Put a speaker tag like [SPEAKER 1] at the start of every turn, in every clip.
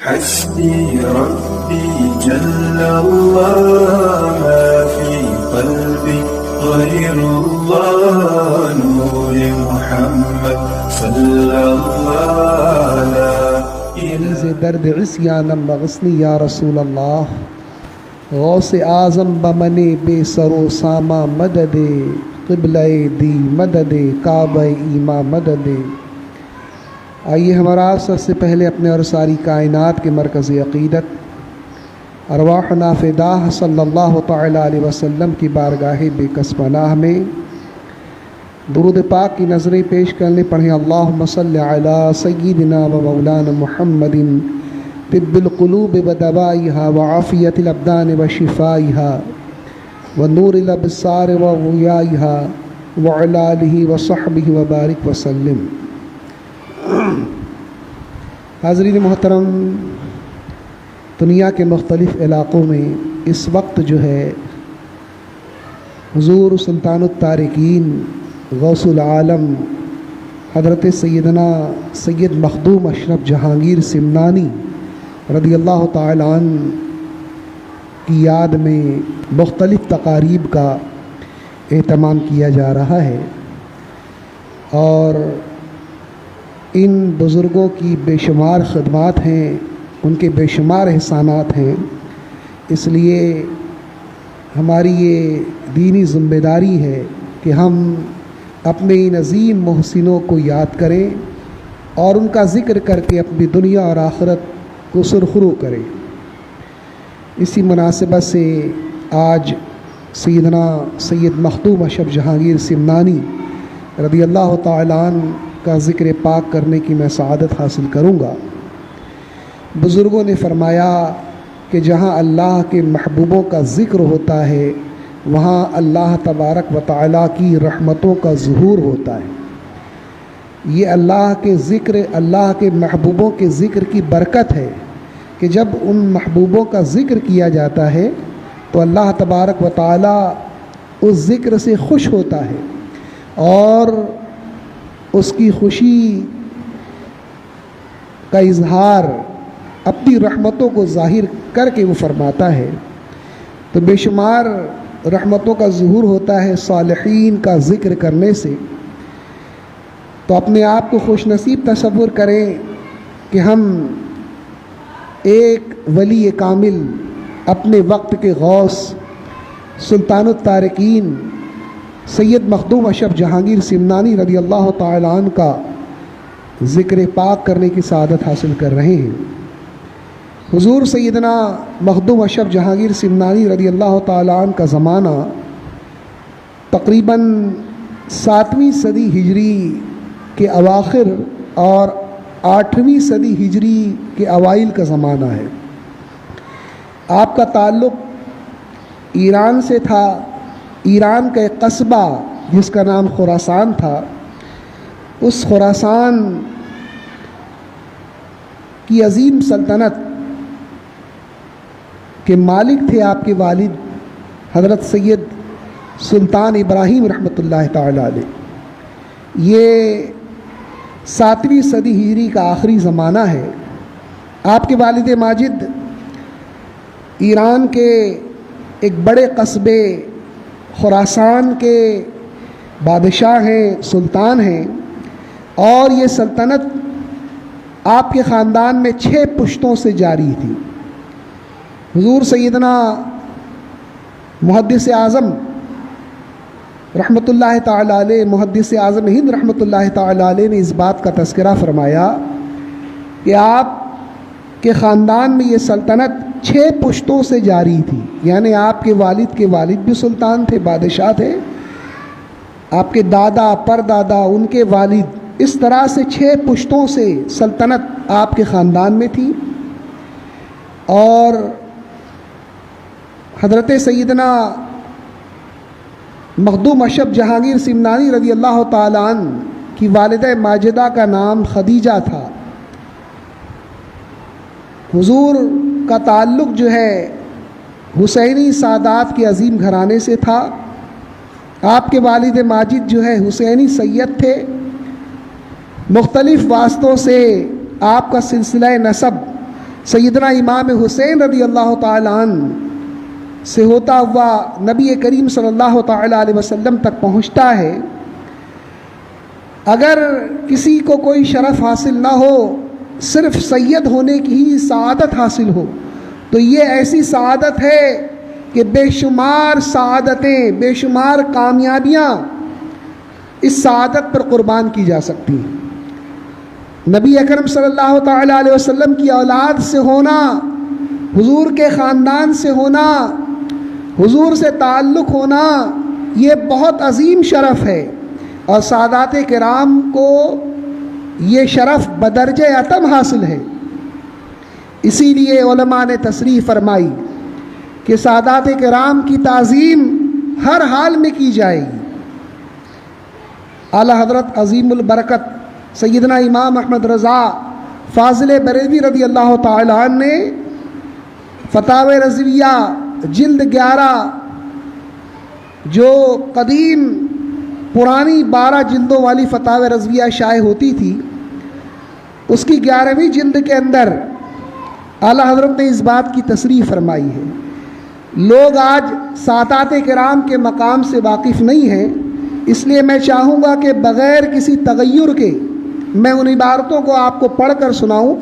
[SPEAKER 1] حسبي ربي جل الله ما في قلبي غير الله نور محمد صلى الله على
[SPEAKER 2] درد عصیانم اغثنی یا رسول اللہ، غوث اعظم بمن بے سر و ساما مدد، قبلہ دی مدد، کعبہ ایما مدد۔ آئیے ہمارا سب سے پہلے اپنے اور ساری کائنات کے مرکز عقیدت ارواحنا فداہ صلی اللہ تعالیٰ علیہ وسلم کی بارگاہ بے کس پناہ میں درود پاک کی نظریں پیش کرنے پڑھیں۔ اللہم صلی علی سیدنا و مولانا محمد طب القلوب و دوائها وعافیت الابدان و شفائها و نور الابصار و ضیائها وعلی آلہ و صحبہ وبارک وسلم۔ حاضرین محترم، دنیا کے مختلف علاقوں میں اس وقت جو ہے حضور سلطان التارکین غوث العالم حضرت سیدنا سید مخدوم اشرف جہانگیر سمنانی رضی اللہ تعالیٰ عنہ کی یاد میں مختلف تقاریب کا اہتمام کیا جا رہا ہے، اور ان بزرگوں کی بے شمار خدمات ہیں، ان کے بے شمار احسانات ہیں۔ اس لیے ہماری یہ دینی ذمہ داری ہے کہ ہم اپنے ان عظیم محسنوں کو یاد کریں اور ان کا ذکر کر کے اپنی دنیا اور آخرت کو سرخرو کریں۔ اسی مناسبت سے آج سیدنا سید مخدوم اشرف جہانگیر سمنانی رضی اللہ تعالیٰ عنہ کا ذکر پاک کرنے کی میں سعادت حاصل کروں گا۔ بزرگوں نے فرمایا کہ جہاں اللہ کے محبوبوں کا ذکر ہوتا ہے وہاں اللہ تبارک و تعالیٰ کی رحمتوں کا ظہور ہوتا ہے۔ یہ اللہ کے ذکر، اللہ کے محبوبوں کے ذکر کی برکت ہے کہ جب ان محبوبوں کا ذکر کیا جاتا ہے تو اللہ تبارک و تعالیٰ اس ذکر سے خوش ہوتا ہے اور اس کی خوشی کا اظہار اپنی رحمتوں کو ظاہر کر کے وہ فرماتا ہے۔ تو بے شمار رحمتوں کا ظہور ہوتا ہے صالحین کا ذکر کرنے سے۔ تو اپنے آپ کو خوش نصیب تصور کریں کہ ہم ایک ولی کامل، اپنے وقت کے غوث سلطان التارکین سید مخدوم اشرف جہانگیر سمنانی رضی اللہ تعالیٰ عنہ کا ذکر پاک کرنے کی سعادت حاصل کر رہے ہیں۔ حضور سیدنا مخدوم اشرف جہانگیر سمنانی رضی اللہ تعالیٰ عنہ کا زمانہ تقریباً 7ویں صدی ہجری کے اواخر اور 8ویں صدی ہجری کے اوائل کا زمانہ ہے۔ آپ کا تعلق ایران سے تھا۔ ایران کا ایک قصبہ جس کا نام خراسان تھا، اس خراسان کی عظیم سلطنت کے مالک تھے آپ کے والد حضرت سید سلطان ابراہیم رحمۃ اللہ تعالی علیہ۔ یہ 7ویں صدی ہجری کا آخری زمانہ ہے۔ آپ کے والد ماجد ایران کے ایک بڑے قصبے خراسان کے بادشاہ ہیں، سلطان ہیں، اور یہ سلطنت آپ کے خاندان میں 6 پشتوں سے جاری تھی۔ حضور سیدنا محدث اعظم رحمۃ اللہ تعالی علیہ، محدث اعظم ہند رحمۃ اللہ تعالی علیہ نے اس بات کا تذکرہ فرمایا کہ آپ کے خاندان میں یہ سلطنت 6 پشتوں سے جاری تھی، یعنی آپ کے والد بھی سلطان تھے، بادشاہ تھے، آپ کے دادا پردادا ان کے والد، اس طرح سے 6 پشتوں سے سلطنت آپ کے خاندان میں تھی۔ اور حضرت سیدنا مخدوم اشرف جہانگیر سمنانی رضی اللہ تعالیٰ عنہ کی والدہ ماجدہ کا نام خدیجہ تھا۔ حضور کا تعلق جو ہے حسینی سادات کے عظیم گھرانے سے تھا۔ آپ کے والد ماجد جو ہے حسینی سید تھے۔ مختلف واسطوں سے آپ کا سلسلہ نسب سیدنا امام حسین رضی اللہ تعالیٰ عنہ سے ہوتا ہوا نبی کریم صلی اللہ تعالیٰ علیہ وسلم تک پہنچتا ہے۔ اگر کسی کو کوئی شرف حاصل نہ ہو، صرف سید ہونے کی ہی سعادت حاصل ہو، تو یہ ایسی سعادت ہے کہ بے شمار سعادتیں، بے شمار کامیابیاں اس سعادت پر قربان کی جا سکتی ہیں۔ نبی اکرم صلی اللہ تعالیٰ علیہ وسلم کی اولاد سے ہونا، حضور کے خاندان سے ہونا، حضور سے تعلق ہونا، یہ بہت عظیم شرف ہے، اور سادات کرام کو یہ شرف بدرجہ اتم حاصل ہے۔ اسی لیے علماء نے تصریح فرمائی کہ سادات کرام کی تعظیم ہر حال میں کی جائے گی۔ اعلیٰ حضرت عظیم البرکت سیدنا امام احمد رضا فاضل بریلوی رضی اللہ تعالیٰ عنہ نے فتاوی رضویہ جلد 11، جو قدیم پرانی 12 جلدوں والی فتاوی رضویہ شائع ہوتی تھی، اس کی 11ویں جلد کے اندر اعلیٰ حضرت نے اس بات کی تصریح فرمائی ہے۔ لوگ آج سادات کرام کے مقام سے واقف نہیں ہیں، اس لیے میں چاہوں گا کہ بغیر کسی تغیر کے میں ان عبارتوں کو آپ کو پڑھ کر سناؤں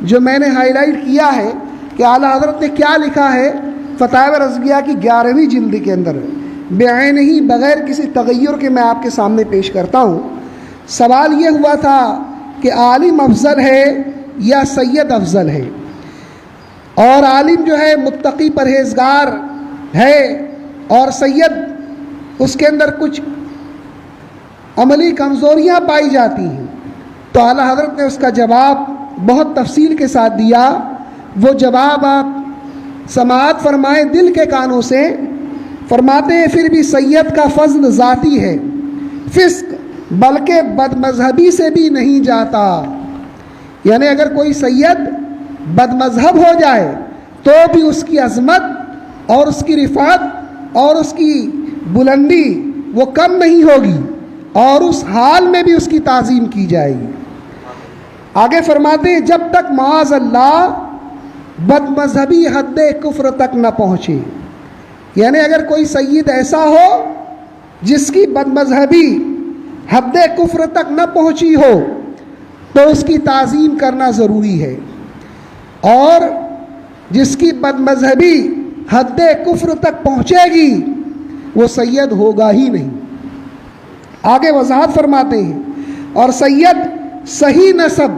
[SPEAKER 2] جو میں نے ہائی لائٹ کیا ہے کہ اعلیٰ حضرت نے کیا لکھا ہے فتاوی رضویہ کی 11ویں جلد کے اندر، بعین ہی بغیر کسی تغیر کے میں آپ کے سامنے پیش کرتا ہوں۔ سوال یہ ہوا تھا کہ عالم افضل ہے یا سید افضل ہے، اور عالم جو ہے متقی پرہیزگار ہے، اور سید اس کے اندر کچھ عملی کمزوریاں پائی جاتی ہیں۔ تو اعلیٰ حضرت نے اس کا جواب بہت تفصیل کے ساتھ دیا۔ وہ جواب آپ سماعت فرمائیں دل کے کانوں سے۔ فرماتے ہیں پھر بھی سید کا فضل ذاتی ہے، فسق بلکہ بد مذہبی سے بھی نہیں جاتا۔ یعنی اگر کوئی سید بد مذہب ہو جائے تو بھی اس کی عظمت اور اس کی رفعت اور اس کی بلندی وہ کم نہیں ہوگی، اور اس حال میں بھی اس کی تعظیم کی جائے گی۔ آگے فرماتے ہیں جب تک معاذ اللہ بد مذہبی حد کفر تک نہ پہنچے، یعنی اگر کوئی سید ایسا ہو جس کی بد مذہبی حد کفر تک نہ پہنچی ہو تو اس کی تعظیم کرنا ضروری ہے، اور جس کی بد مذہبی حد کفر تک پہنچے گی وہ سید ہوگا ہی نہیں۔ آگے وضاحت فرماتے ہیں اور سید صحیح نسب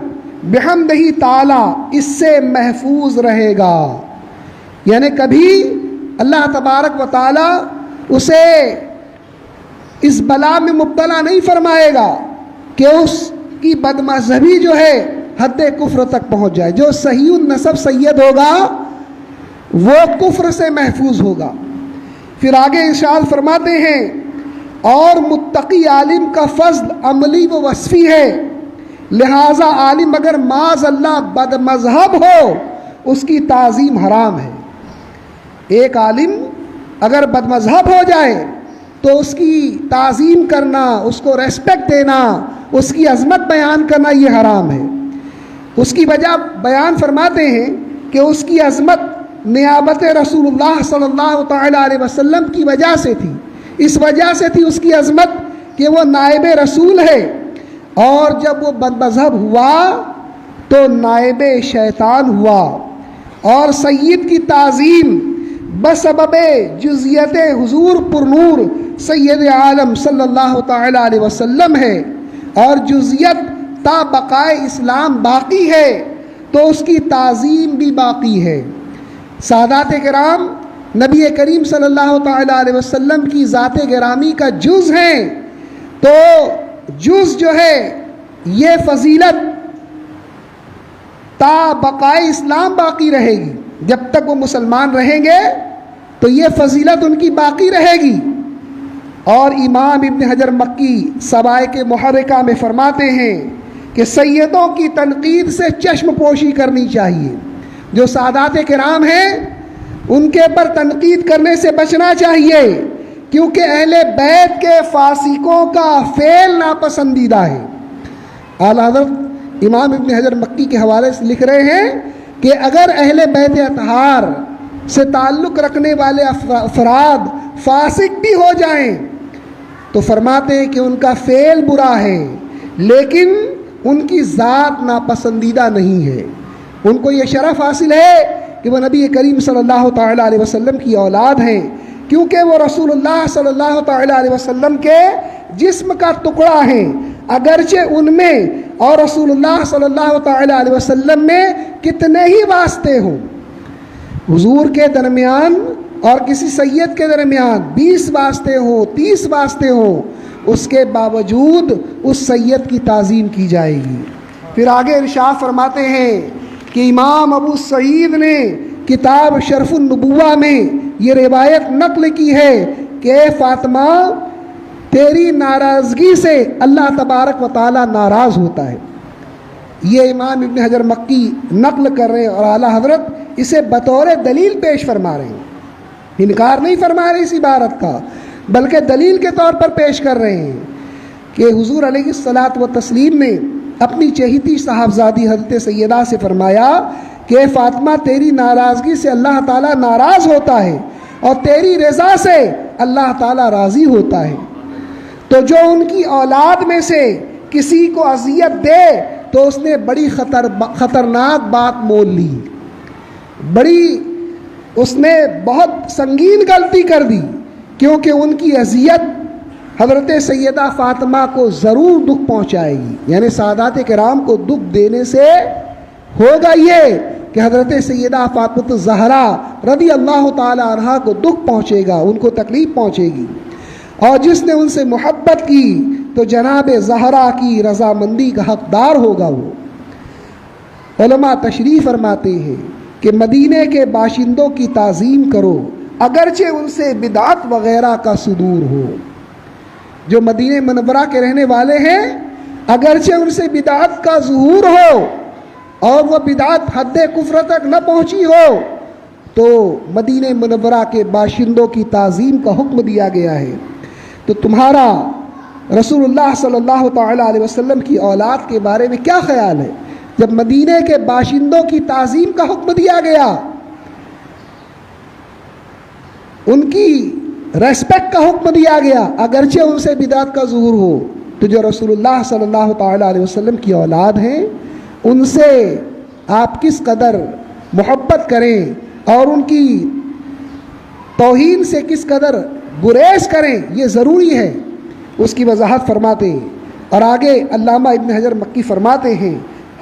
[SPEAKER 2] بحمدہ تعالی اس سے محفوظ رہے گا، یعنی کبھی اللہ تبارک و تعالی اسے اس بلا میں مبتلا نہیں فرمائے گا کہ اس کی بد مذہبی جو ہے حد کفر تک پہنچ جائے۔ جو صحیح النسب سید ہوگا وہ کفر سے محفوظ ہوگا۔ پھر آگے ارشاد فرماتے ہیں اور متقی عالم کا فضل عملی و وصفی ہے، لہٰذا عالم اگر معاذ اللہ بد مذہب ہو اس کی تعظیم حرام ہے۔ ایک عالم اگر بد مذہب ہو جائے تو اس کی تعظیم کرنا، اس کو ریسپیکٹ دینا، اس کی عظمت بیان کرنا یہ حرام ہے۔ اس کی وجہ بیان فرماتے ہیں کہ اس کی عظمت نیابت رسول اللہ صلی اللہ تعالیٰ علیہ وسلم کی وجہ سے تھی۔ اس وجہ سے تھی اس کی عظمت کہ وہ نائب رسول ہے، اور جب وہ بد مذہب ہوا تو نائب شیطان ہوا۔ اور سید کی تعظیم بسبب جزیت حضور پر نور سید عالم صلی اللہ تعالیٰ علیہ وسلم ہے، اور جزیت تا بقائے اسلام باقی ہے تو اس کی تعظیم بھی باقی ہے۔ سادات کرام نبی کریم صلی اللہ تعالیٰ علیہ وسلم کی ذات گرامی کا جز ہیں، تو جز جو ہے یہ فضیلت تا بقائے اسلام باقی رہے گی۔ جب تک وہ مسلمان رہیں گے تو یہ فضیلت ان کی باقی رہے گی۔ اور امام ابن حجر مکی سوائق محرکہ میں فرماتے ہیں کہ سیدوں کی تنقید سے چشم پوشی کرنی چاہیے۔ جو سادات کرام ہیں ان کے پر تنقید کرنے سے بچنا چاہیے، کیونکہ اہل بیت کے فاسقوں کا فعل ناپسندیدہ ہے۔ اعلیٰ حضرت امام ابن حجر مکی کے حوالے سے لکھ رہے ہیں کہ اگر اہل بیت اطہار سے تعلق رکھنے والے افراد فاسق بھی ہو جائیں تو فرماتے ہیں کہ ان کا فعل برا ہے لیکن ان کی ذات ناپسندیدہ نہیں ہے. ان کو یہ شرف حاصل ہے کہ وہ نبی کریم صلی اللہ تعالیٰ علیہ وسلم کی اولاد ہیں، کیونکہ وہ رسول اللہ صلی اللہ تعالیٰ علیہ وسلم کے جسم کا ٹکڑا ہیں، اگرچہ ان میں اور رسول اللہ صلی اللہ تعالیٰ علیہ وسلم میں کتنے ہی واسطے ہوں. حضور کے درمیان اور کسی سید کے درمیان 20 واسطے ہوں، 30 واسطے ہوں، اس کے باوجود اس سید کی تعظیم کی جائے گی. پھر آگے ارشاد فرماتے ہیں کہ امام ابو سعید نے کتاب شرف النبوہ میں یہ روایت نقل کی ہے کہ اے فاطمہ، تیری ناراضگی سے اللہ تبارک و تعالیٰ ناراض ہوتا ہے. یہ امام ابن حجر مکی نقل کر رہے ہیں اور اعلیٰ حضرت اسے بطور دلیل پیش فرما رہے ہیں. انکار نہیں فرما رہے اس عبارت کا، بلکہ دلیل کے طور پر پیش کر رہے ہیں کہ حضور علیہ الصلاۃ والتسلیم نے اپنی چہیتی صاحبزادی حضرت سیدہ سے فرمایا کہ اے فاطمہ، تیری ناراضگی سے اللہ تعالیٰ ناراض ہوتا ہے اور تیری رضا سے اللہ تعالیٰ راضی ہوتا ہے. تو جو ان کی اولاد میں سے کسی کو اذیت دے تو اس نے بڑی خطرناک بات مول لی، اس نے بہت سنگین غلطی کر دی، کیونکہ ان کی اذیت حضرت سیدہ فاطمہ کو ضرور دکھ پہنچائے گی. یعنی سادات کرام کو دکھ دینے سے ہوگا یہ کہ حضرت سیدہ فاطمہ الزہرا رضی اللہ تعالی عنہا کو دکھ پہنچے گا، ان کو تکلیف پہنچے گی. اور جس نے ان سے محبت کی تو جناب زہرا کی رضامندی کا حقدار ہوگا. وہ علماء تشریح فرماتے ہیں کہ مدینے کے باشندوں کی تعظیم کرو اگرچہ ان سے بدعت وغیرہ کا صدور ہو. جو مدینہ منورہ کے رہنے والے ہیں اگرچہ ان سے بدعت کا ظہور ہو اور وہ بدعت حد کفر تک نہ پہنچی ہو تو مدینہ منورہ کے باشندوں کی تعظیم کا حکم دیا گیا ہے. تو تمہارا رسول اللہ صلی اللہ تعالیٰ علیہ وسلم کی اولاد کے بارے میں کیا خیال ہے؟ جب مدینہ کے باشندوں کی تعظیم کا حکم دیا گیا، ان کی ریسپیکٹ کا حکم دیا گیا اگرچہ ان سے بدعت کا ظہور ہو، تو جو رسول اللہ صلی اللہ تعالیٰ علیہ وسلم کی اولاد ہیں ان سے آپ کس قدر محبت کریں اور ان کی توہین سے کس قدر گریز کریں یہ ضروری ہے، اس کی وضاحت فرماتے ہیں. اور آگے علامہ ابن حجر مکی فرماتے ہیں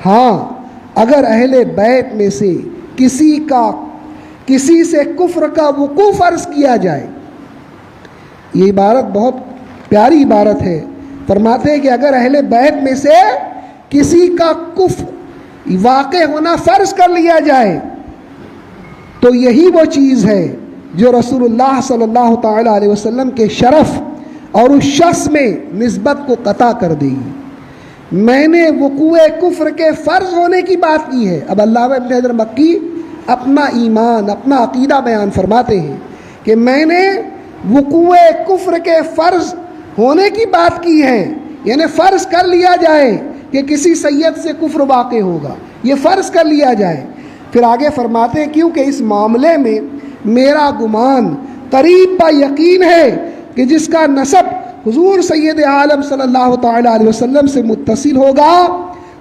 [SPEAKER 2] ہاں اگر اہل بیت میں سے کسی سے کفر کا وقوع فرض کیا جائے، یہ عبارت بہت پیاری عبارت ہے. فرماتے ہیں کہ اگر اہل بیت میں سے کسی کا کفر واقع ہونا فرض کر لیا جائے تو یہی وہ چیز ہے جو رسول اللہ صلی اللہ تعالیٰ علیہ وسلم کے شرف اور اس شخص میں نسبت کو قطع کر دے گی. میں نے وقوع کفر کے فرض ہونے کی بات کی ہے. اب علامہ ابن حجر مکی اپنا ایمان، اپنا عقیدہ بیان فرماتے ہیں کہ میں نے وقوع کفر کے فرض ہونے کی بات کی ہے، یعنی فرض کر لیا جائے کہ کسی سید سے کفر واقع ہوگا، یہ فرض کر لیا جائے. پھر آگے فرماتے ہیں کیونکہ اس معاملے میں میرا گمان قریب با یقین ہے کہ جس کا نسب حضور سید عالم صلی اللہ تعالیٰ علیہ وسلم سے متصل ہوگا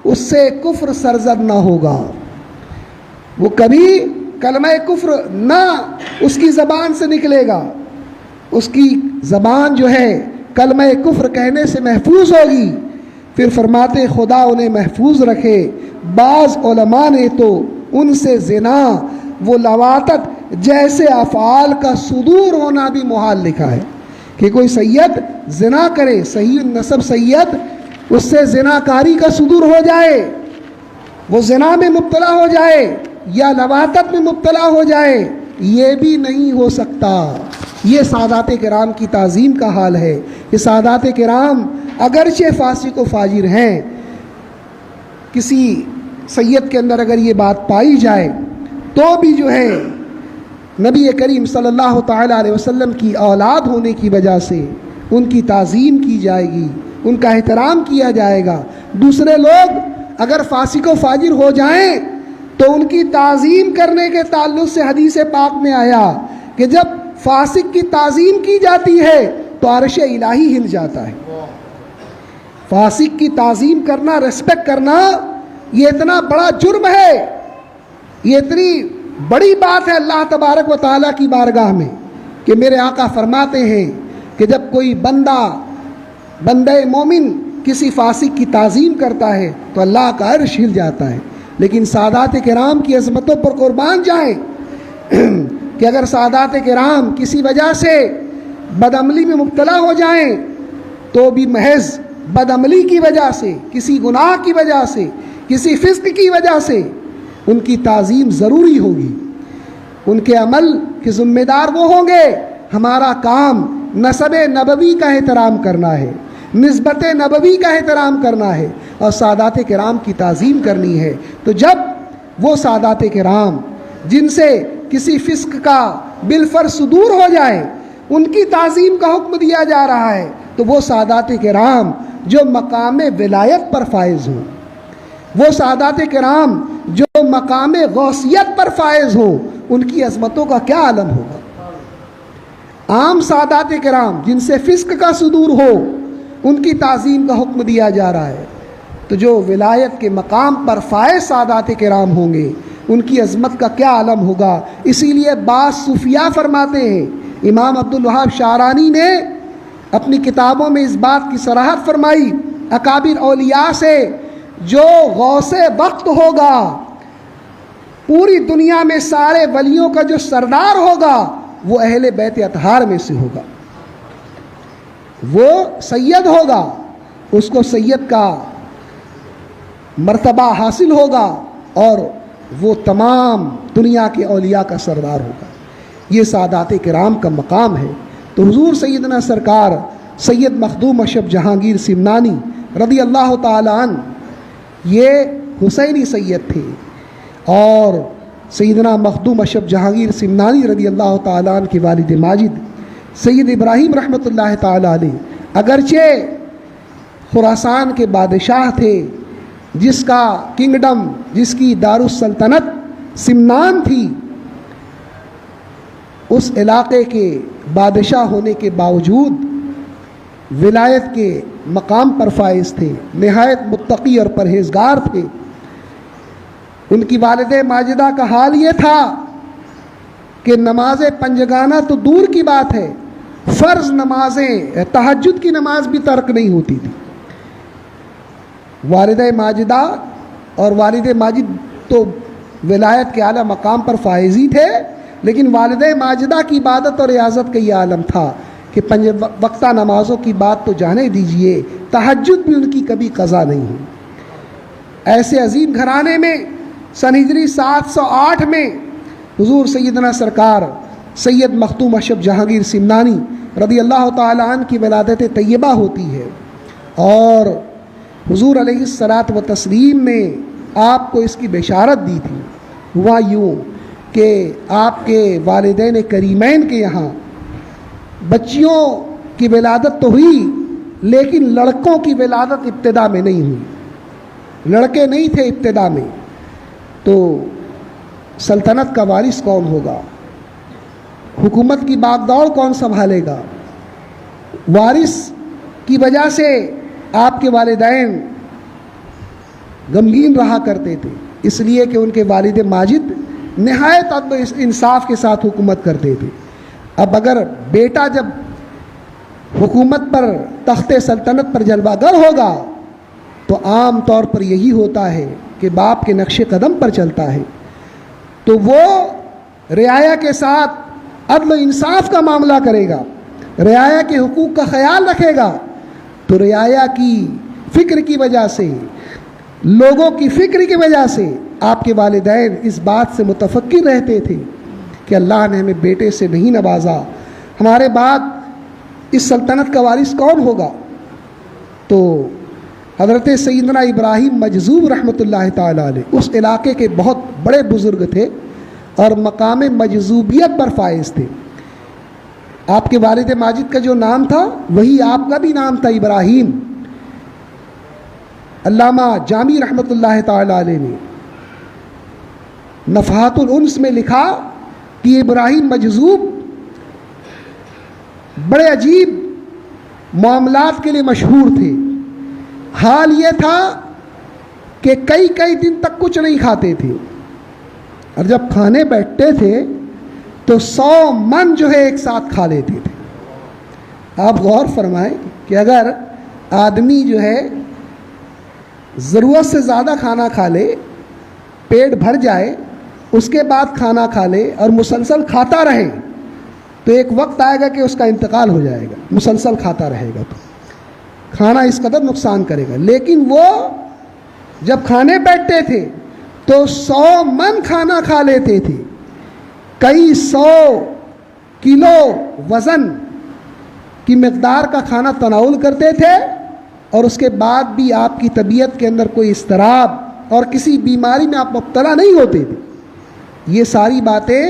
[SPEAKER 2] اس سے کفر سرزد نہ ہوگا، وہ کبھی کلمہ کفر نہ اس کی زبان سے نکلے گا، اس کی زبان جو ہے کلمہ کفر کہنے سے محفوظ ہوگی. پھر فرماتے خدا انہیں محفوظ رکھے. بعض علماء نے تو ان سے زنا وہ لواطت جیسے افعال کا صدور ہونا بھی محال لکھا ہے کہ کوئی سید زنا کرے، صحیح النسب سید، اس سے زنا کاری کا صدور ہو جائے، وہ زنا میں مبتلا ہو جائے یا لواطت میں مبتلا ہو جائے، یہ بھی نہیں ہو سکتا. یہ سادات کرام کی تعظیم کا حال ہے. یہ سادات کرام اگرچہ فاسق و فاجر ہیں، کسی سید کے اندر اگر یہ بات پائی جائے تو بھی جو ہے نبی کریم صلی اللہ تعالیٰ علیہ وسلم کی اولاد ہونے کی وجہ سے ان کی تعظیم کی جائے گی، ان کا احترام کیا جائے گا. دوسرے لوگ اگر فاسق و فاجر ہو جائیں تو ان کی تعظیم کرنے کے تعلق سے حدیث پاک میں آیا کہ جب فاسق کی تعظیم کی جاتی ہے تو عرش الہی ہل جاتا ہے۔ فاسق کی تعظیم کرنا، ریسپیکٹ کرنا، یہ اتنا بڑا جرم ہے، یہ اتنی بڑی بات ہے اللہ تبارک و تعالیٰ کی بارگاہ میں کہ میرے آقا فرماتے ہیں کہ جب کوئی بندہ مومن کسی فاسق کی تعظیم کرتا ہے تو اللہ کا عرش ہل جاتا ہے۔ لیکن سادات کرام کی عظمتوں پر قربان جائیں کہ اگر سادات کرام کسی وجہ سے بدعملی میں مبتلا ہو جائیں تو بھی محض بدعملی کی وجہ سے، کسی گناہ کی وجہ سے، کسی فسق کی وجہ سے ان کی تعظیم ضروری ہوگی۔ ان کے عمل کے ذمہ دار وہ ہوں گے۔ ہمارا کام نسب نبوی کا احترام کرنا ہے، نسبت نبوی کا احترام کرنا ہے اور سادات کرام کی تعظیم کرنی ہے۔ تو جب وہ سادات کرام جن سے کسی فسق کا بالفرض صدور ہو جائے ان کی تعظیم کا حکم دیا جا رہا ہے، تو وہ سادات کرام جو مقام ولایت پر فائز ہوں، وہ سادات کرام جو مقام غوثیت پر فائز ہوں، ان کی عظمتوں کا کیا عالم ہوگا۔ عام سادات کرام جن سے فسق کا صدور ہو ان کی تعظیم کا حکم دیا جا رہا ہے، تو جو ولایت کے مقام پر فائز سادات کرام ہوں گے ان کی عظمت کا کیا عالم ہوگا۔ اسی لیے بعض صوفیاء فرماتے ہیں، امام عبدالوہاب شعرانی نے اپنی کتابوں میں اس بات کی صراحت فرمائی، اکابر اولیاء سے جو غوث وقت ہوگا، پوری دنیا میں سارے ولیوں کا جو سردار ہوگا وہ اہل بیت اطہار میں سے ہوگا، وہ سید ہوگا، اس کو سید کا مرتبہ حاصل ہوگا اور وہ تمام دنیا کے اولیاء کا سردار ہوگا۔ یہ سادات کرام کا مقام ہے۔ تو حضور سیدنا سرکار سید مخدوم اشرف جہانگیر سمنانی رضی اللہ تعالیٰ عنہ یہ حسینی سید تھے، اور سیدنا مخدوم اشرف جہانگیر سمنانی رضی اللہ تعالیٰ عنہ کے والد ماجد سید ابراہیم رحمۃ اللہ تعالیٰ علیہ اگرچہ خراسان کے بادشاہ تھے، جس کا کنگڈم، جس کی دارالسلطنت سمنان تھی، اس علاقے کے بادشاہ ہونے کے باوجود ولایت کے مقام پر فائز تھے، نہایت متقی اور پرہیزگار تھے۔ ان کی والد ماجدہ کا حال یہ تھا کہ نماز پنجگانہ تو دور کی بات ہے، فرض نمازیں، تہجد کی نماز بھی ترک نہیں ہوتی تھی۔ والدہ ماجدہ اور والد ماجد تو ولایت کے اعلیٰ مقام پر فائز ہی تھے، لیکن والدہ ماجدہ کی عبادت اور ریاضت کا یہ عالم تھا کہ 5 وقتہ نمازوں کی بات تو جانے دیجئے، تہجد بھی ان کی کبھی قضا نہیں ہوئی۔ ایسے عظیم گھرانے میں سن ہجری 708 میں حضور سیدنا سرکار سید مخدوم اشرف جہانگیر سمنانی رضی اللہ تعالیٰ عنہ کی ولادت طیبہ ہوتی ہے، اور حضور علیہ الصلاۃ و تسلیم نے آپ کو اس کی بشارت دی تھی۔ ہوا یوں کہ آپ کے والدین کریمین کے یہاں بچیوں کی ولادت تو ہوئی، لیکن لڑکوں کی ولادت ابتدا میں نہیں ہوئی، لڑکے نہیں تھے ابتدا میں۔ تو سلطنت کا وارث کون ہوگا، حکومت کی باغ دوڑ کون سنبھالے گا؟ وارث کی وجہ سے آپ کے والدین غمگین رہا کرتے تھے، اس لیے کہ ان کے والد ماجد نہایت عدل و انصاف کے ساتھ حکومت کرتے تھے۔ اب اگر بیٹا جب حکومت پر، تخت سلطنت پر جلوہ گر ہوگا تو عام طور پر یہی ہوتا ہے کہ باپ کے نقش قدم پر چلتا ہے، تو وہ رعایا کے ساتھ عدل و انصاف کا معاملہ کرے گا، رعایا کے حقوق کا خیال رکھے گا۔ تو رعایا کی فکر کی وجہ سے، لوگوں کی فکر کی وجہ سے آپ کے والدین اس بات سے متفکر رہتے تھے کہ اللہ نے ہمیں بیٹے سے نہیں نوازا، ہمارے بعد اس سلطنت کا وارث کون ہوگا؟ تو حضرت سیدنا ابراہیم مجذوب رحمۃ اللہ تعالیٰ علیہ اس علاقے کے بہت بڑے بزرگ تھے اور مقام مجذوبیت پر فائز تھے۔ آپ کے والد ماجد کا جو نام تھا وہی آپ کا بھی نام تھا، ابراہیم۔ علامہ جامی رحمۃ اللہ تعالیٰ علیہ نے نفحات الانس میں لکھا کہ ابراہیم مجذوب بڑے عجیب معاملات کے لیے مشہور تھے. حال یہ تھا کہ کئی دن تک کچھ نہیں کھاتے تھے، اور جب کھانے بیٹھتے تھے تو 100 من جو ہے ایک ساتھ کھا لیتے تھے. آپ غور فرمائیں کہ اگر آدمی جو ہے ضرورت سے زیادہ کھانا کھا لے، پیٹ بھر جائے، اس کے بعد کھانا کھا لے اور مسلسل کھاتا رہے، تو ایک وقت آئے گا کہ اس کا انتقال ہو جائے گا. مسلسل کھاتا رہے گا تو کھانا اس قدر نقصان کرے گا. لیکن وہ جب کھانے بیٹھتے تھے تو 100 من کھانا کھا لیتے تھے، کئی 100 کلو وزن کی مقدار کا کھانا تناول کرتے تھے، اور اس کے بعد بھی آپ کی طبیعت کے اندر کوئی اضطراب اور کسی بیماری میں آپ مبتلا نہیں ہوتے تھے. یہ ساری باتیں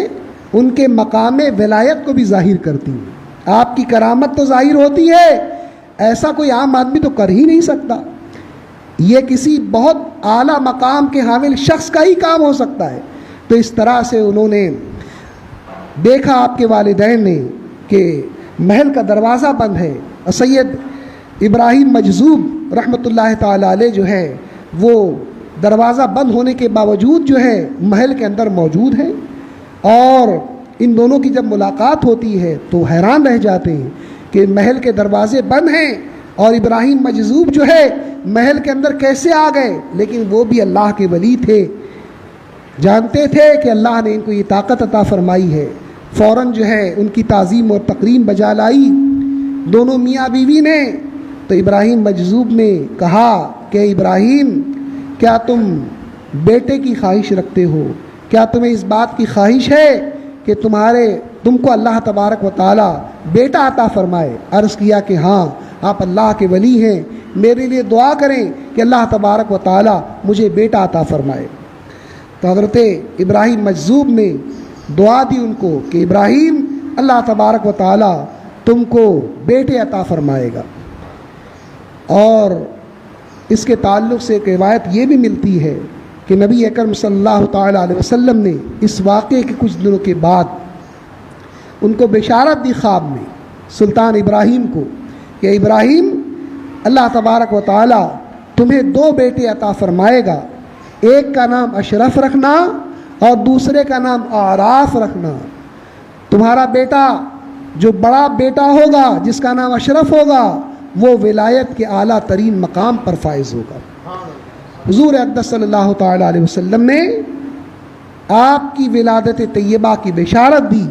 [SPEAKER 2] ان کے مقام ولایت کو بھی ظاہر کرتی ہیں. آپ کی کرامت تو ظاہر ہوتی ہے، ایسا کوئی عام آدمی تو کر ہی نہیں سکتا. یہ کسی بہت اعلیٰ مقام کے حامل شخص کا ہی کام ہو سکتا ہے. تو اس طرح سے انہوں نے دیکھا آپ کے والدین نے کہ محل کا دروازہ بند ہے، اور سید ابراہیم مجذوب رحمۃ اللہ تعالی علیہ جو ہے وہ دروازہ بند ہونے کے باوجود جو ہے محل کے اندر موجود ہیں. اور ان دونوں کی جب ملاقات ہوتی ہے تو حیران رہ جاتے ہیں کہ محل کے دروازے بند ہیں اور ابراہیم مجذوب جو ہے محل کے اندر کیسے آ گئے. لیکن وہ بھی اللہ کے ولی تھے، جانتے تھے کہ اللہ نے ان کو یہ طاقت عطا فرمائی ہے. فوراً جو ہے ان کی تعظیم اور تکریم بجا لائی دونوں میاں بیوی نے. تو ابراہیم مجذوب نے کہا کہ ابراہیم، کیا تم بیٹے کی خواہش رکھتے ہو؟ کیا تمہیں اس بات کی خواہش ہے کہ تم کو اللہ تبارک و تعالی بیٹا عطا فرمائے؟ عرض کیا کہ ہاں، آپ اللہ کے ولی ہیں، میرے لیے دعا کریں کہ اللہ تبارک و تعالی مجھے بیٹا عطا فرمائے. تو حضرت ابراہیم مجذوب نے دعا دی ان کو کہ ابراہیم، اللہ تبارک و تعالی تم کو بیٹے عطا فرمائے گا. اور اس کے تعلق سے ایک روایت یہ بھی ملتی ہے کہ نبی اکرم صلی اللہ تعالی علیہ وسلم نے اس واقعے کے کچھ دنوں کے بعد ان کو بشارت دی خواب میں، سلطان ابراہیم کو، کہ ابراہیم، اللہ تبارک و تعالی تمہیں 2 بیٹے عطا فرمائے گا. ایک کا نام اشرف رکھنا اور دوسرے کا نام اعراف رکھنا. تمہارا بیٹا جو بڑا بیٹا ہوگا جس کا نام اشرف ہوگا وہ ولایت کے اعلیٰ ترین مقام پر فائز ہوگا. حضور اقدس صلی اللہ تعالی علیہ وسلم نے آپ کی ولادت طیبہ کی بشارت دی،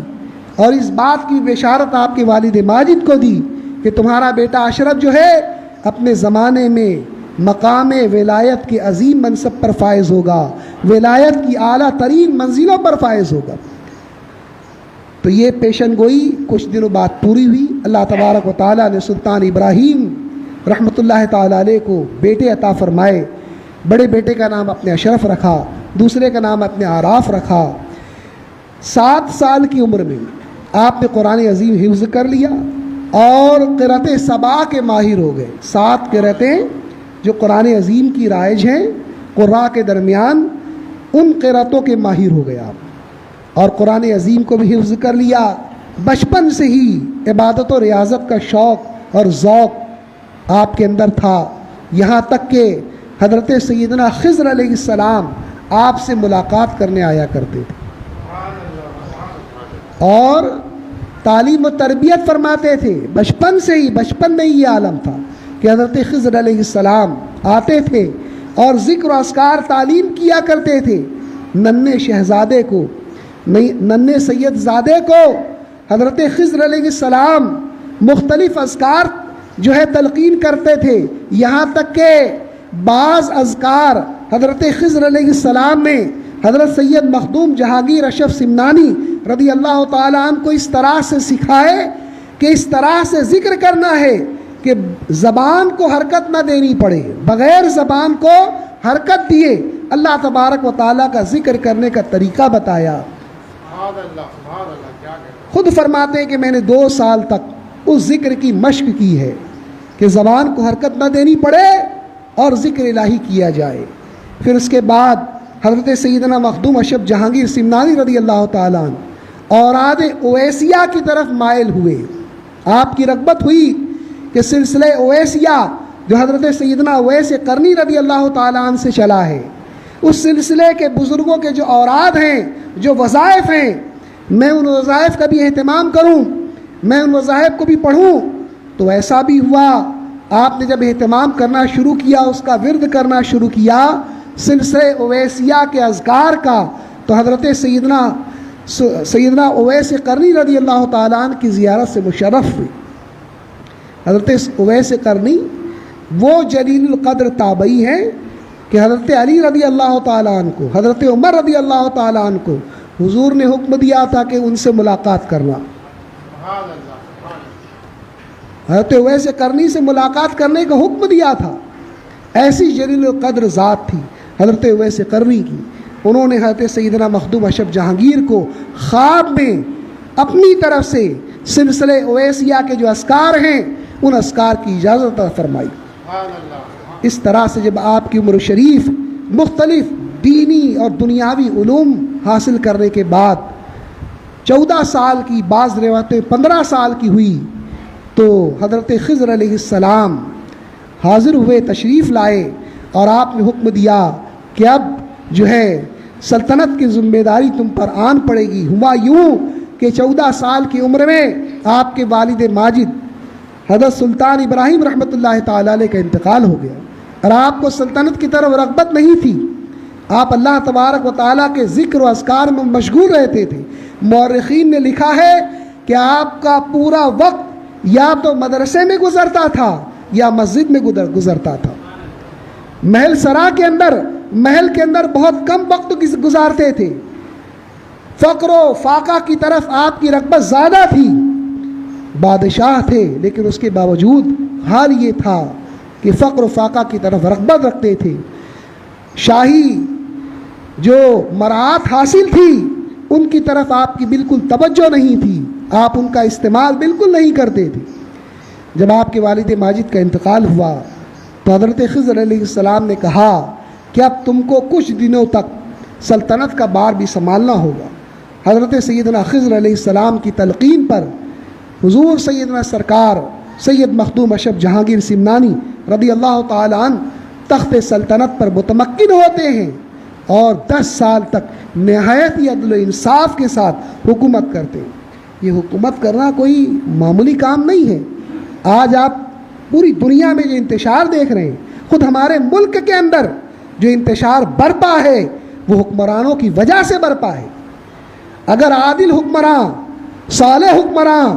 [SPEAKER 2] اور اس بات کی بشارت آپ کے والد ماجد کو دی کہ تمہارا بیٹا اشرف جو ہے اپنے زمانے میں مقام ولایت کے عظیم منصب پر فائز ہوگا، ولایت کی اعلیٰ ترین منزلوں پر فائز ہوگا. تو یہ پیشن گوئی کچھ دنوں بعد پوری ہوئی. اللہ تبارک و تعالیٰ نے سلطان ابراہیم رحمۃ اللہ تعالیٰ علیہ کو بیٹے عطا فرمائے. بڑے بیٹے کا نام اپنے اشرف رکھا، دوسرے کا نام اپنے اعراف رکھا. 7 سال کی عمر میں آپ نے قرآن عظیم حفظ کر لیا اور قرأت سبع کے ماہر ہو گئے. 7 قرأتیں جو قرآن عظیم کی رائج ہیں قراء کے درمیان، ان قرأتوں کے ماہر ہو گئے آپ، اور قرآن عظیم کو بھی حفظ کر لیا. بچپن سے ہی عبادت و ریاضت کا شوق اور ذوق آپ کے اندر تھا، یہاں تک کہ حضرت سیدنا خضر علیہ السلام آپ سے ملاقات کرنے آیا کرتے تھے اور تعلیم و تربیت فرماتے تھے. بچپن سے ہی، بچپن میں ہی یہ عالم تھا کہ حضرت خضر علیہ السلام آتے تھے اور ذکر و اذکار تعلیم کیا کرتے تھے. ننھے شہزادے کو، ننھے سید زادے کو حضرت خضر علیہ السلام مختلف اذکار جو ہے تلقین کرتے تھے، یہاں تک کہ بعض اذکار حضرت خضر علیہ السلام نے حضرت سید مخدوم جہانگیر اشرف سمنانی رضی اللہ تعالیٰ عنہ کو اس طرح سے سکھائے کہ اس طرح سے ذکر کرنا ہے کہ زبان کو حرکت نہ دینی پڑے، بغیر زبان کو حرکت دیے اللہ تبارک و تعالیٰ کا ذکر کرنے کا طریقہ بتایا. خود فرماتے ہیں کہ میں نے 2 سال تک اس ذکر کی مشق کی ہے کہ زبان کو حرکت نہ دینی پڑے اور ذکر الہی کیا جائے. پھر اس کے بعد حضرت سیدنا مخدوم اشرف جہانگیر سمنانی رضی اللہ تعالیٰ عنہ اوراد اویسیہ کی طرف مائل ہوئے. آپ کی رغبت ہوئی کہ سلسلہ اویسیہ جو حضرت سیدنا اویس قرنی رضی اللہ تعالیٰ عنہ سے چلا ہے، اس سلسلے کے بزرگوں کے جو اوراد ہیں، جو وظائف ہیں، میں ان وظائف کا بھی اہتمام کروں، میں ان وظائف کو بھی پڑھوں. تو ایسا بھی ہوا. آپ نے جب اہتمام کرنا شروع کیا، اس کا ورد کرنا شروع کیا سلسلہ اویسیہ کے اذکار کا، تو حضرت سیدنا اویس قرنی رضی اللہ تعالیٰ عنہ کی زیارت سے مشرف ہوئی. حضرت اویس قرنی وہ جلیل القدر تابعی ہیں کہ حضرت علی رضی اللہ تعالیٰ عنہ کو، حضرت عمر رضی اللہ تعالیٰ عنہ کو حضور نے حکم دیا تھا کہ ان سے ملاقات کرنا. حضرت اویس قرنی سے ملاقات کرنے کا حکم دیا تھا. ایسی جلیل القدر ذات تھی حضرت اویس قرنی کی. انہوں نے حضرت سیدنا مخدوم اشرف جہانگیر کو خواب میں اپنی طرف سے سلسلہ اویسیہ کے جو اذکار ہیں ان اذکار کی اجازت فرمائی. اس طرح سے جب آپ کی عمر شریف مختلف دینی اور دنیاوی علوم حاصل کرنے کے بعد 14 سال کی، بعض روایتیں 15 سال کی ہوئی، تو حضرت خضر علیہ السلام حاضر ہوئے، تشریف لائے، اور آپ نے حکم دیا کہ اب جو ہے سلطنت کی ذمہ داری تم پر آن پڑے گی. ہوا یوں کہ 14 سال کی عمر میں آپ کے والد ماجد حضرت سلطان ابراہیم رحمۃ اللہ تعالی علیہ کا انتقال ہو گیا، اور آپ کو سلطنت کی طرف رغبت نہیں تھی. آپ اللہ تبارک و تعالیٰ کے ذکر و اذکار میں مشغول رہتے تھے. مورخین نے لکھا ہے کہ آپ کا پورا وقت یا تو مدرسے میں گزرتا تھا یا مسجد میں گزرتا تھا. محل کے اندر بہت کم وقت گزارتے تھے. فقر و فاقہ کی طرف آپ کی رغبت زیادہ تھی. بادشاہ تھے لیکن اس کے باوجود حال یہ تھا کہ فقر و فاقہ کی طرف رغبت رکھتے تھے. شاہی جو مراعات حاصل تھی ان کی طرف آپ کی بالکل توجہ نہیں تھی. آپ ان کا استعمال بالکل نہیں کرتے تھے. جب آپ کے والد ماجد کا انتقال ہوا تو حضرت خضر علیہ السلام نے کہا کہ اب تم کو کچھ دنوں تک سلطنت کا بار بھی سنبھالنا ہوگا. حضرت سیدنا خضر علیہ السلام کی تلقین پر حضور سیدنا سرکار سید مخدوم اشرف جہانگیر سمنانی رضی اللہ تعالی عنہ تخت سلطنت پر متمکن ہوتے ہیں اور 10 سال تک نہایت ہی عدل و انصاف کے ساتھ حکومت کرتے ہیں. یہ حکومت کرنا کوئی معمولی کام نہیں ہے. آج آپ پوری دنیا میں جو انتشار دیکھ رہے ہیں، خود ہمارے ملک کے اندر جو انتشار برپا ہے وہ حکمرانوں کی وجہ سے برپا ہے. اگر عادل حکمراں، صالح حکمراں،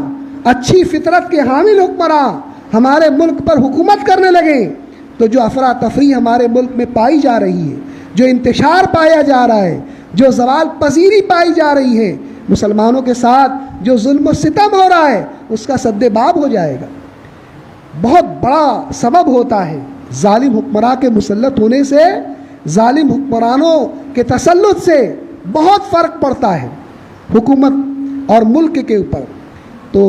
[SPEAKER 2] اچھی فطرت کے حامل حکمراں ہمارے ملک پر حکومت کرنے لگیں تو جو افراتفری ہمارے ملک میں پائی جا رہی ہے، جو انتشار پایا جا رہا ہے، جو زوال پذیری پائی جا رہی ہے، مسلمانوں کے ساتھ جو ظلم و ستم ہو رہا ہے، اس کا سد باب ہو جائے گا. بہت بڑا سبب ہوتا ہے ظالم حکمراں کے مسلط ہونے سے. ظالم حکمرانوں کے تسلط سے بہت فرق پڑتا ہے حکومت اور ملک کے اوپر. تو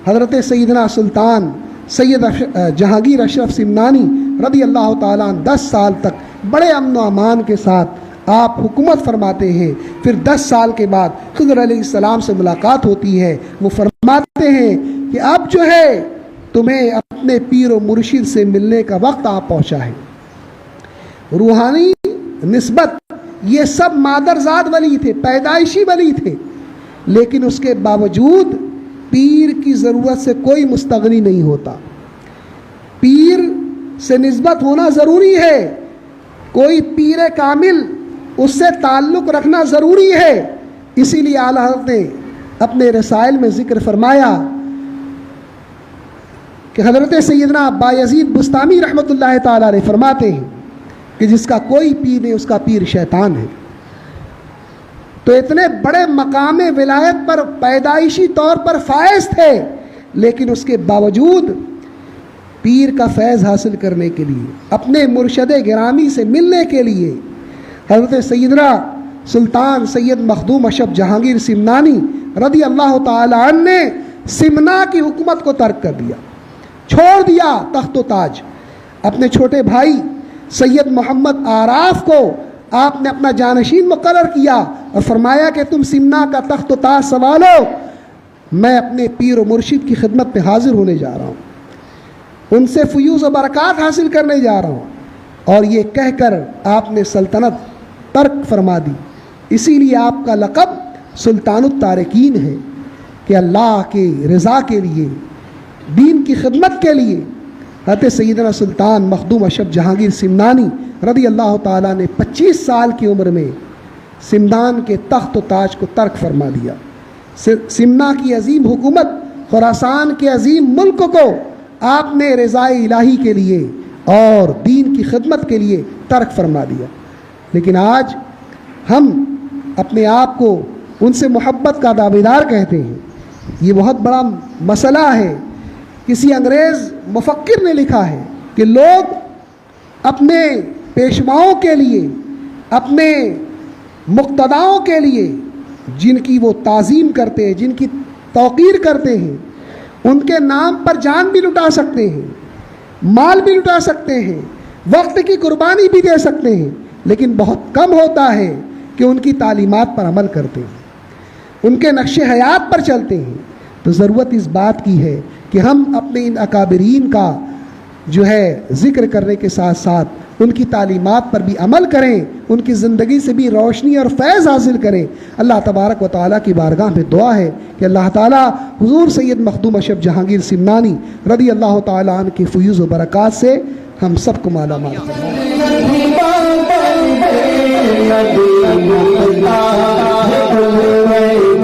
[SPEAKER 2] حضرت سیدنا سلطان سید جہانگیر اشرف سمنانی رضی اللہ تعالیٰ عنہ 10 سال تک بڑے امن و امان کے ساتھ آپ حکومت فرماتے ہیں. پھر 10 سال کے بعد خضر علیہ السلام سے ملاقات ہوتی ہے. وہ فرماتے ہیں کہ اب جو ہے تمہیں اپنے پیر و مرشد سے ملنے کا وقت آ پہنچا ہے. روحانی نسبت یہ سب مادرزاد ولی تھے، پیدائشی ولی تھے، لیکن اس کے باوجود پیر کی ضرورت سے کوئی مستغنی نہیں ہوتا. پیر سے نسبت ہونا ضروری ہے. کوئی پیر کامل اس سے تعلق رکھنا ضروری ہے. اسی لیے اعلیٰ حضرت نے اپنے رسائل میں ذکر فرمایا کہ حضرت سیدنا بایزید بستامی رحمۃ اللہ تعالی علیہ فرماتے ہیں کہ جس کا کوئی پیر نہیں اس کا پیر شیطان ہے. تو اتنے بڑے مقام ولایت پر پیدائشی طور پر فائز تھے، لیکن اس کے باوجود پیر کا فیض حاصل کرنے کے لیے، اپنے مرشد گرامی سے ملنے کے لیے حضرت سیدنا سلطان سید مخدوم اشرف جہانگیر سمنانی رضی اللہ تعالی عنہ نے سمنا کی حکومت کو ترک کر دیا، چھوڑ دیا تخت و تاج. اپنے چھوٹے بھائی سید محمد آراف کو آپ نے اپنا جانشین مقرر کیا اور فرمایا کہ تم سمنا کا تخت و تاج سنبھالو، میں اپنے پیر و مرشد کی خدمت میں حاضر ہونے جا رہا ہوں، ان سے فیوز و برکات حاصل کرنے جا رہا ہوں۔ اور یہ کہہ کر آپ نے سلطنت ترک فرما دی۔ اسی لیے آپ کا لقب سلطان التارکین ہے کہ اللہ کی رضا کے لیے، دین کی خدمت کے لیے حضرت سیدنا سلطان مخدوم اشرف جہانگیر سمنانی رضی اللہ تعالیٰ نے 25 سال کی عمر میں سمنان کے تخت و تاج کو ترک فرما دیا۔ سمنا کی عظیم حکومت، خراسان کے عظیم ملک کو آپ نے رضائے الہی کے لیے اور دین کی خدمت کے لیے ترک فرما دیا۔ لیکن آج ہم اپنے آپ کو ان سے محبت کا دعویدار کہتے ہیں۔ یہ بہت بڑا مسئلہ ہے۔ کسی انگریز مفکر نے لکھا ہے کہ لوگ اپنے پیشواؤں کے لیے، اپنے مقتداؤں کے لیے جن کی وہ تعظیم کرتے ہیں، جن کی توقیر کرتے ہیں، ان کے نام پر جان بھی لٹا سکتے ہیں، مال بھی لٹا سکتے ہیں، وقت کی قربانی بھی دے سکتے ہیں، لیکن بہت کم ہوتا ہے کہ ان کی تعلیمات پر عمل کرتے ہیں، ان کے نقش حیات پر چلتے ہیں۔ تو ضرورت اس بات کی ہے کہ ہم اپنے ان اکابرین کا جو ہے ذکر کرنے کے ساتھ ساتھ ان کی تعلیمات پر بھی عمل کریں، ان کی زندگی سے بھی روشنی اور فیض حاصل کریں۔ اللہ تبارک و تعالیٰ کی بارگاہ میں دعا ہے کہ اللہ تعالیٰ حضور سید مخدوم اشرف جہانگیر سمنانی رضی اللہ تعالیٰ عنہ کی فیوز و برکات سے ہم سب کو مالا مال فرمائے۔